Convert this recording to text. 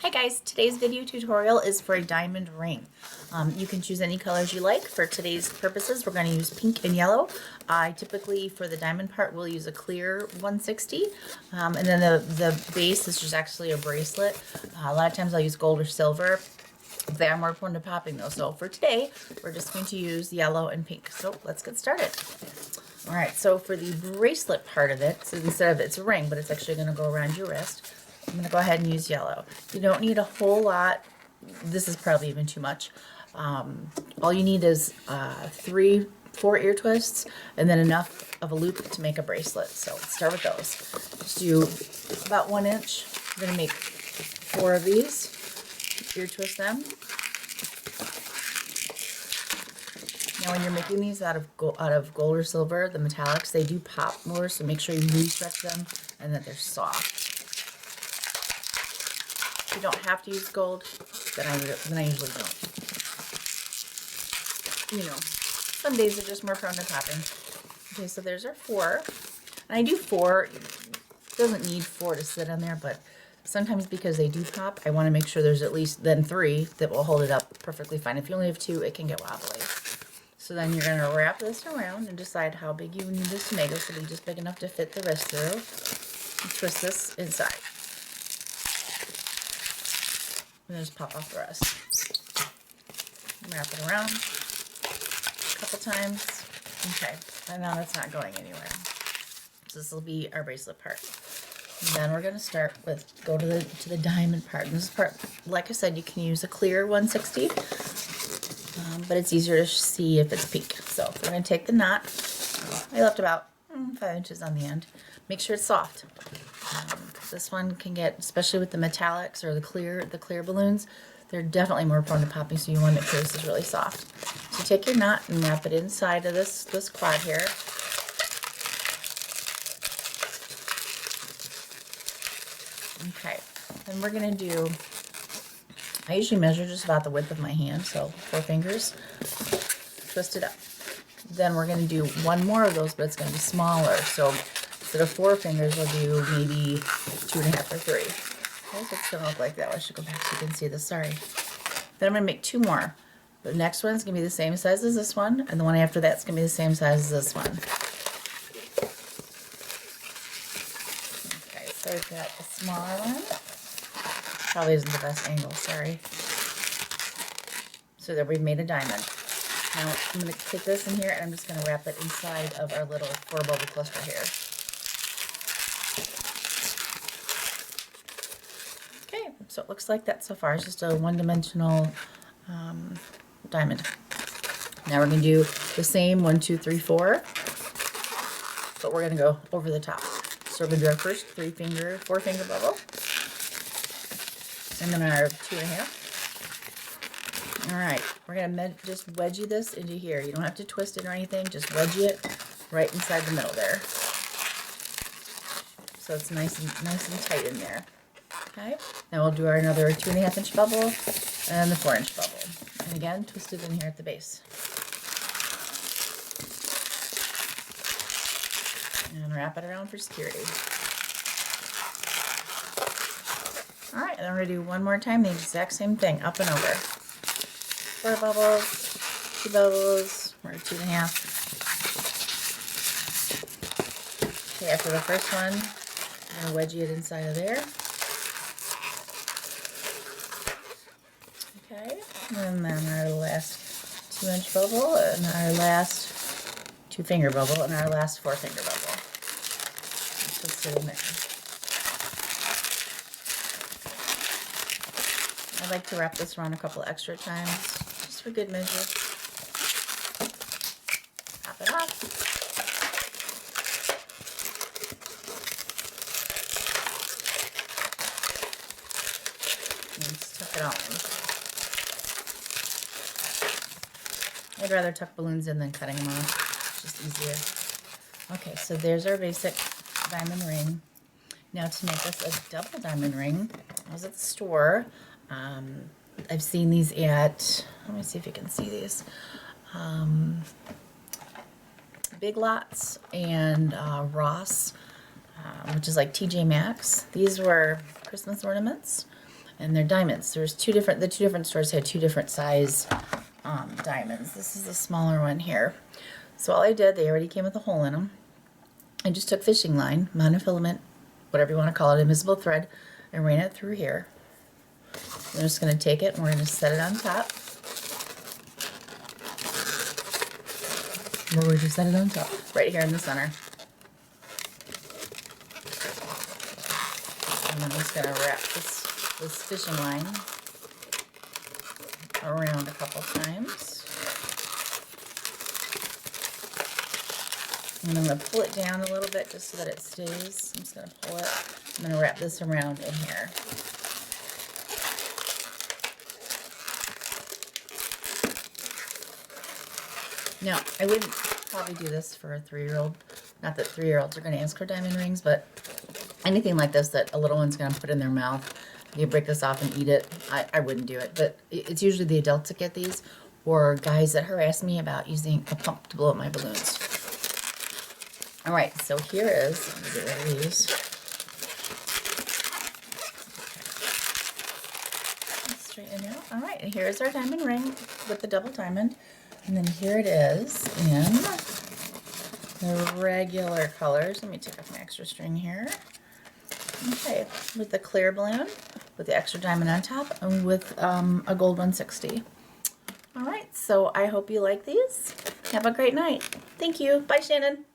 Hi guys, today's video tutorial is for a diamond ring. You can choose any colors you like. For today's purposes, we're going to use pink and yellow. I typically, for the diamond part, will use a clear 160. And then the base is just actually a bracelet. A lot of times I'll use gold or silver. They are more prone to popping though. So for today, we're just going to use yellow and pink. So let's get started. All right, so for the bracelet part of it, so instead of it's a ring, but it's actually going to go around your wrist, I'm going to go ahead and use yellow. You don't need a whole lot. This is probably even too much. All you need is 4 ear twists and then enough of a loop to make a bracelet. So let's start with those. Just do about 1 inch. I'm going to make 4 of these. Ear twist them. Now when you're making these out of gold or silver, the metallics, they do pop more, so make sure you re-stretch them and that they're soft. If you don't have to use gold, then I usually don't. You know, some days are just more prone to popping. Okay, so there's our 4. And I do 4. It doesn't need 4 to sit on there, but sometimes because they do pop, I want to make sure there's at least then 3 that will hold it up perfectly fine. If you only have 2, it can get wobbly. So then you're going to wrap this around and decide how big you need this to make. This will be just big enough to fit the wrist through. And twist this inside. And just pop off the rest. Wrap it around a couple times. Okay, and now that's not going anywhere. So this will be our bracelet part. And then we're going to start with go to the diamond part. And this part, like I said, you can use a clear 160, but it's easier to see if it's pink. So we're going to take the knot. I left about 5 inches on the end. Make sure it's soft. This one can get, especially with the metallics or the clear balloons, they're definitely more prone to popping, so you want to make sure this is really soft. So take your knot and wrap it inside of this quad here. Okay, then we're going to do, I usually measure just about the width of my hand, so 4 fingers, twist it up. Then we're going to do 1 more of those, but it's going to be smaller, so instead of 4 fingers, we'll do maybe 2.5 or 3. Okay, so it's going to look like that. I should go back so you can see this. Sorry. Then I'm going to make 2 more. The next one's going to be the same size as this one, and the one after that's going to be the same size as this one. Okay, so we've got the smaller one. Probably isn't the best angle, sorry. So that we've made a diamond. Now I'm going to take this in here and I'm just going to wrap it inside of our little 4 bubble cluster here. Okay, so it looks like that so far. It's just a one-dimensional diamond. Now we're going to do the same 1, 2, 3, 4, but we're going to go over the top. So we're going to do our first 4 finger bubble, and then our 2.5. All right, we're going to just wedgie this into here. You don't have to twist it or anything, just wedgie it right inside the middle there. So it's nice and tight in there. Okay, now we'll do another 2.5 inch bubble and the 4 inch bubble. And again, twist it in here at the base. And wrap it around for security. All right, and then we're going to do 1 more time, the exact same thing, up and over. 4 bubbles, 2 bubbles, or 2.5. Okay, after the first one, I'm going to wedgie it inside of there. Okay, and then our last 2 inch bubble, and our last 2 finger bubble, and our last 4 finger bubble. Just sit in there. I like to wrap this around a couple extra times, just for good measure. Pop it off. And just tuck it all in. I'd rather tuck balloons in than cutting them off. It's just easier. Okay, so there's our basic diamond ring. Now to make this a double diamond ring, I was at the store. I've seen these at, let me see if you can see these, Big Lots and Ross, which is like TJ Maxx. These were Christmas ornaments. and they're diamonds. There's the two different stores had two different size diamonds. This is the smaller one here. So all I did, they already came with a hole in them. I just took fishing line, monofilament, whatever you want to call it, invisible thread, and ran it through here. I'm just going to take it and we're going to set it on top. Where would you set it on top? Right here in the center. And I'm just going to wrap this fishing line around a couple times. And I'm going to pull it down a little bit just so that it stays. I'm just going to pull it. I'm going to wrap this around in here. Now, I wouldn't probably do this for a 3-year-old. Not that 3-year-olds are going to ask for diamond rings, but anything like this that a little one's going to put in their mouth, you break this off and eat it, I wouldn't do it. But it's usually the adults that get these, or guys that harass me about using a pump to blow up my balloons. All right, so here is, let me get rid of these. Straighten it out. All right, and here's our diamond ring with the double diamond. And then here it is in the regular colors. Let me take off my extra string here. Okay, with the clear balloon, with the extra diamond on top, and with a gold 160. All right, so I hope you like these. Have a great night. Thank you. Bye, Shannon.